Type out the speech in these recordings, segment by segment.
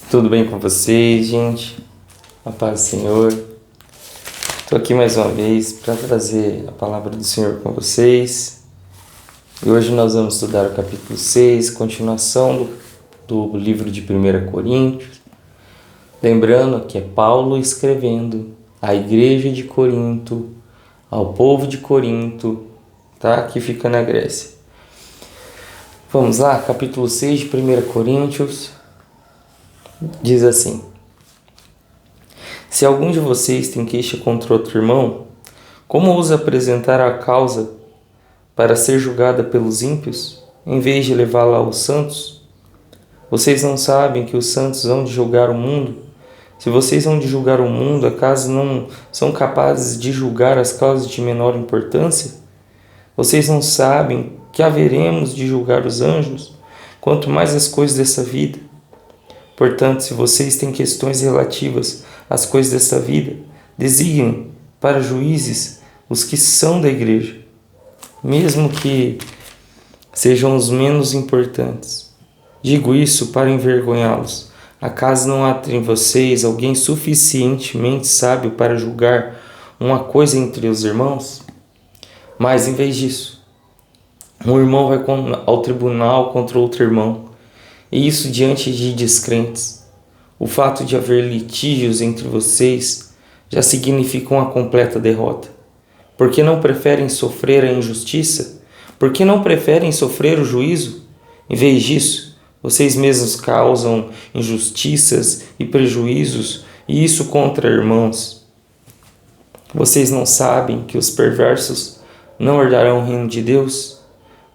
Tudo bem com vocês, gente? A paz do Senhor. Estou aqui mais uma vez para trazer a palavra do Senhor com vocês. E hoje nós vamos estudar o capítulo 6, continuação do livro de 1 Coríntios. Lembrando que é Paulo escrevendo à igreja de Corinto, ao povo de Corinto, tá? Que fica na Grécia. Vamos lá, capítulo 6 de 1 Coríntios. Diz assim: se algum de vocês tem queixa contra outro irmão, como ousa apresentar a causa para ser julgada pelos ímpios, em vez de levá-la aos santos? Vocês não sabem que os santos hão de julgar o mundo? Se vocês hão de julgar o mundo, acaso não são capazes de julgar as causas de menor importância? Vocês não sabem que haveremos de julgar os anjos, quanto mais as coisas dessa vida? Portanto, se vocês têm questões relativas às coisas desta vida, designem para juízes os que são da igreja, mesmo que sejam os menos importantes. Digo isso para envergonhá-los. Acaso não há entre vocês alguém suficientemente sábio para julgar uma coisa entre os irmãos? Mas, em vez disso, um irmão vai ao tribunal contra outro irmão, e isso diante de descrentes. O fato de haver litígios entre vocês já significa uma completa derrota. Por que não preferem sofrer a injustiça? Por que não preferem sofrer o juízo? Em vez disso, vocês mesmos causam injustiças e prejuízos, e isso contra irmãos. Vocês não sabem que os perversos não herdarão o reino de Deus?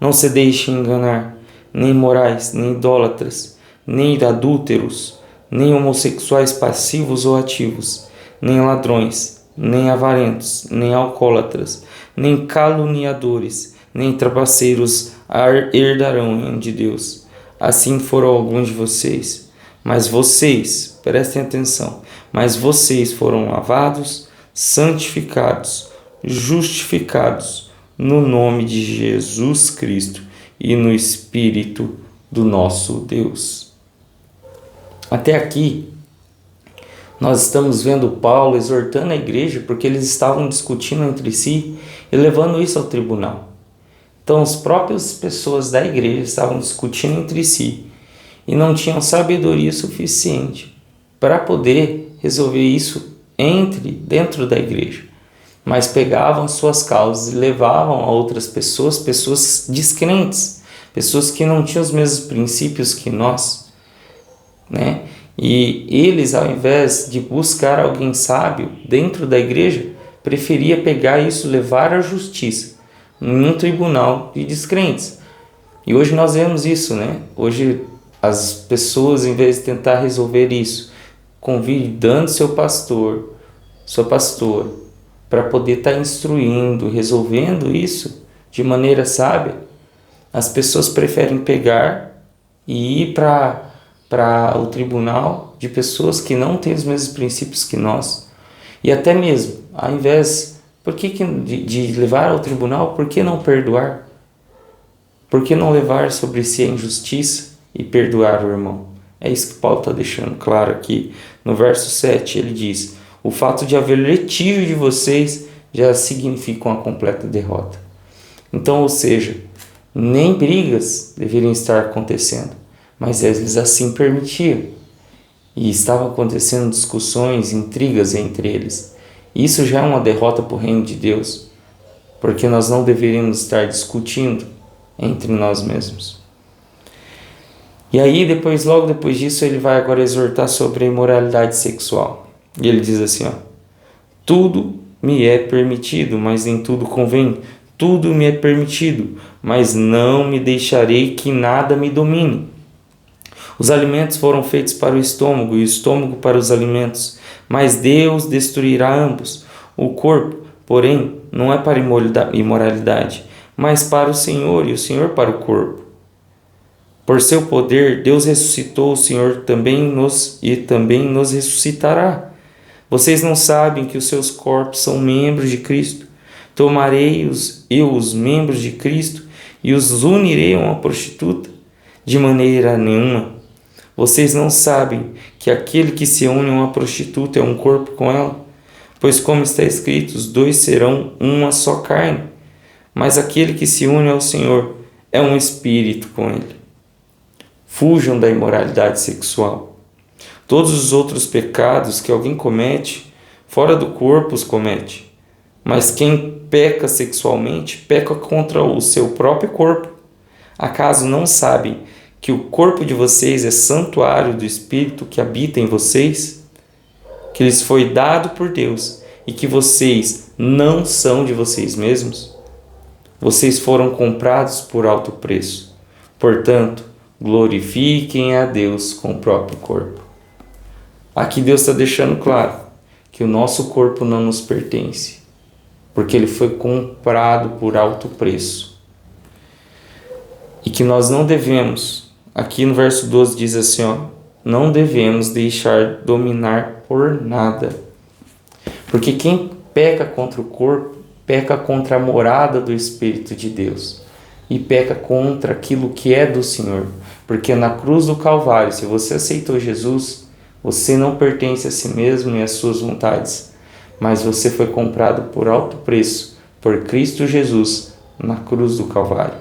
Não se deixem enganar. Nem imorais, nem idólatras, nem adúlteros, nem homossexuais passivos ou ativos, nem ladrões, nem avarentos, nem alcoólatras, nem caluniadores, nem trapaceiros herdarão o reino de Deus. Assim foram alguns de vocês. Mas vocês, prestem atenção, mas vocês foram lavados, santificados, justificados no nome de Jesus Cristo e no Espírito do nosso Deus. Até aqui, nós estamos vendo Paulo exortando a igreja porque eles estavam discutindo entre si e levando isso ao tribunal. Então, as próprias pessoas da igreja estavam discutindo entre si e não tinham sabedoria suficiente para poder resolver isso dentro da igreja. Mas pegavam suas causas e levavam a outras pessoas descrentes, pessoas que não tinham os mesmos princípios que nós, né? E eles, ao invés de buscar alguém sábio dentro da igreja, preferia pegar isso e levar à justiça, num tribunal de descrentes. E hoje nós vemos isso, né? Hoje as pessoas, em vez de tentar resolver isso, convidando seu pastor, sua pastora, para poder estar instruindo, resolvendo isso de maneira sábia, as pessoas preferem pegar e ir para o tribunal de pessoas que não têm os mesmos princípios que nós. E até mesmo, ao invés de levar ao tribunal, por que não perdoar? Por que não levar sobre si a injustiça e perdoar o irmão? É isso que Paulo está deixando claro aqui. No verso 7 ele diz: o fato de haver litígio de vocês já significa uma completa derrota. Então, ou seja, nem brigas deveriam estar acontecendo, mas eles assim permitiam. E estavam acontecendo discussões, intrigas entre eles. Isso já é uma derrota para o reino de Deus, porque nós não deveríamos estar discutindo entre nós mesmos. E aí, logo depois disso, ele vai agora exortar sobre a imoralidade sexual. E ele diz assim, tudo me é permitido, mas nem tudo convém. Tudo me é permitido, mas não me deixarei que nada me domine. Os alimentos foram feitos para o estômago e o estômago para os alimentos, mas Deus destruirá ambos. O corpo, porém, não é para imoralidade, mas para o Senhor e o Senhor para o corpo. Por seu poder, Deus ressuscitou o Senhor também nos ressuscitará. Vocês não sabem que os seus corpos são membros de Cristo? Tomarei os membros de Cristo e os unirei a uma prostituta? De maneira nenhuma. Vocês não sabem que aquele que se une a uma prostituta é um corpo com ela? Pois como está escrito, os dois serão uma só carne. Mas aquele que se une ao Senhor é um espírito com ele. Fujam da imoralidade sexual. Todos os outros pecados que alguém comete, fora do corpo os comete. Mas quem peca sexualmente, peca contra o seu próprio corpo. Acaso não sabem que o corpo de vocês é santuário do Espírito que habita em vocês? Que lhes foi dado por Deus e que vocês não são de vocês mesmos? Vocês foram comprados por alto preço. Portanto, glorifiquem a Deus com o próprio corpo. Aqui Deus está deixando claro que o nosso corpo não nos pertence, porque ele foi comprado por alto preço. E que nós não devemos, aqui no verso 12 diz assim, não devemos deixar dominar por nada. Porque quem peca contra o corpo, peca contra a morada do Espírito de Deus. E peca contra aquilo que é do Senhor. Porque na cruz do Calvário, se você aceitou Jesus, você não pertence a si mesmo e às suas vontades. Mas você foi comprado por alto preço, por Cristo Jesus, na cruz do Calvário.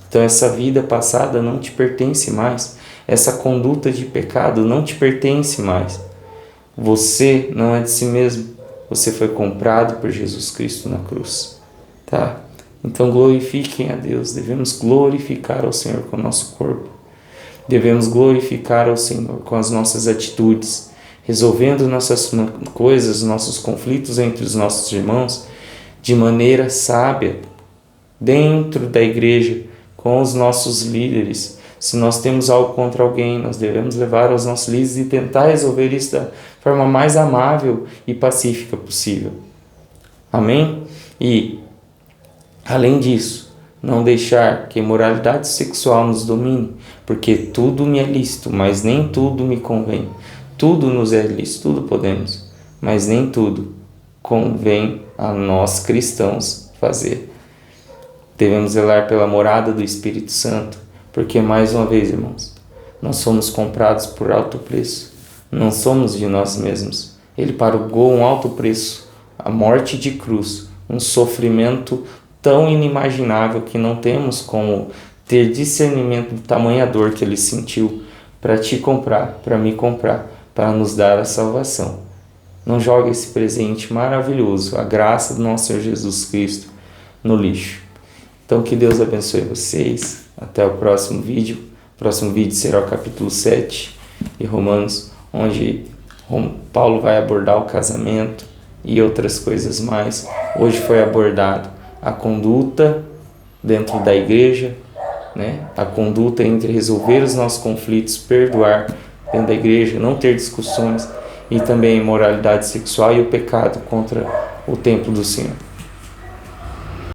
Então essa vida passada não te pertence mais. Essa conduta de pecado não te pertence mais. Você não é de si mesmo. Você foi comprado por Jesus Cristo na cruz. Tá? Então glorifiquem a Deus. Devemos glorificar ao Senhor com o nosso corpo. Devemos glorificar ao Senhor com as nossas atitudes, resolvendo nossas coisas, nossos conflitos entre os nossos irmãos de maneira sábia, dentro da igreja, com os nossos líderes. Se nós temos algo contra alguém, nós devemos levar aos nossos líderes e tentar resolver isso da forma mais amável e pacífica possível. Amém? E, além disso, não deixar que a imoralidade sexual nos domine, porque tudo me é lícito, mas nem tudo me convém. Tudo nos é lícito, tudo podemos, mas nem tudo convém a nós cristãos fazer. Devemos zelar pela morada do Espírito Santo, porque, mais uma vez, irmãos, nós somos comprados por alto preço. Não somos de nós mesmos. Ele pagou um alto preço, a morte de cruz, um sofrimento tão inimaginável que não temos como ter discernimento do tamanha dor que ele sentiu para te comprar, para me comprar, para nos dar a salvação. Não jogue esse presente maravilhoso, a graça do nosso Senhor Jesus Cristo, no lixo. Então que Deus abençoe vocês. Até o próximo vídeo. O próximo vídeo será o capítulo 7 de Romanos, onde Paulo vai abordar o casamento e outras coisas mais. Hoje foi abordado a conduta dentro da igreja, a conduta entre resolver os nossos conflitos, perdoar dentro da igreja, não ter discussões, e também a imoralidade sexual e o pecado contra o templo do Senhor.